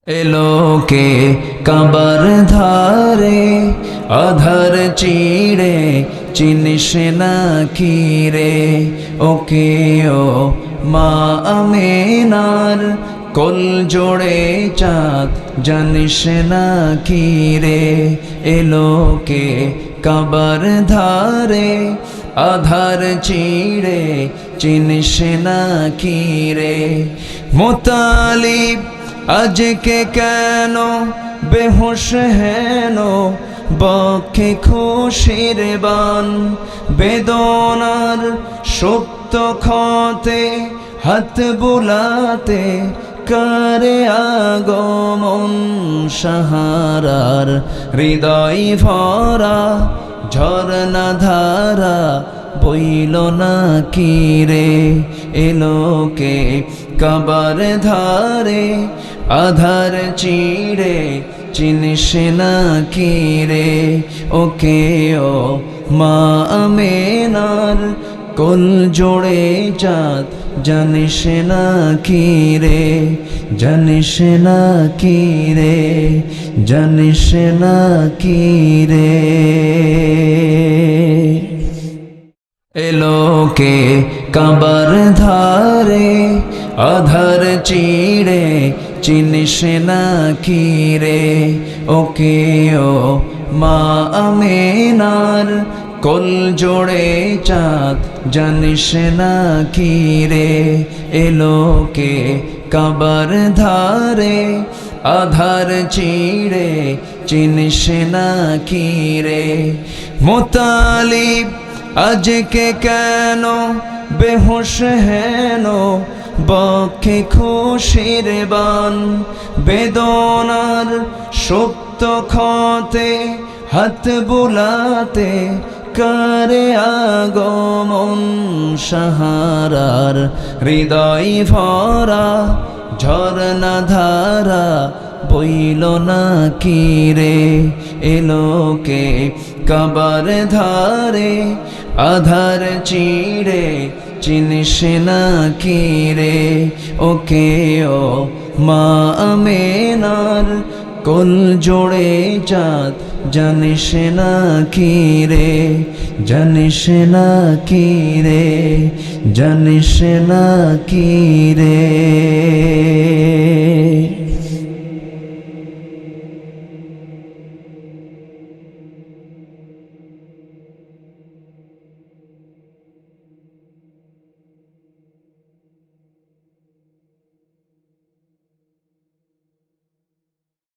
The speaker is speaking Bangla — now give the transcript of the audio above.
এলোকে কাবার ধারে আধার চিড়ে চিনিস না কি রে ওকে ও মা আমেনার কোল জোড়ে চাঁদ জানিস না কি রে এলোকে কাবার ধারে আধার চিড়ে চিনিস না কি রে মুতালিব আজকে কেন বেহুশ হেন বক্ষে খুশির বান বেদনার সুপ্ত ক্ষতে হাত বুলাতে করে আগমন সাহারার হৃদয় ভরা ঝরনা ধারা বইল না কি রে এলোকে কাবার ধারে আধার চিড়ে চিনিস না কি রে ওকে ও মা আমেনার কোল জোড়ে চাঁদ জানিস না কি রে জানিস না কি রে জানিস না কি রে এলোকে কাবার ধারে আধার চিড়ে চিনিস না কি রে ওকে ও মা আমেনার কোল জোড়ে চাঁদ জানিস না কি রে এলোকে কাবার ধারে আধার চিড়ে চিনিস না কি রে মুতালিব আজকে কেন বেহুশ হেন বক্ষে খুশির বান বেদনার সুপ্ত ক্ষতে হাত বুলাতে করে আগমন সাহারার হৃদয় ভরা ঝরনা ধারা বইল না কি রে এলোকে কাবার ধারে আধার চিড়ে চিনিস না কি রে ওকে ও মা আমেনার কোল জোড়ে চাঁদ জানিস না কি রে জানিস না কি রে জানিস না কি রে।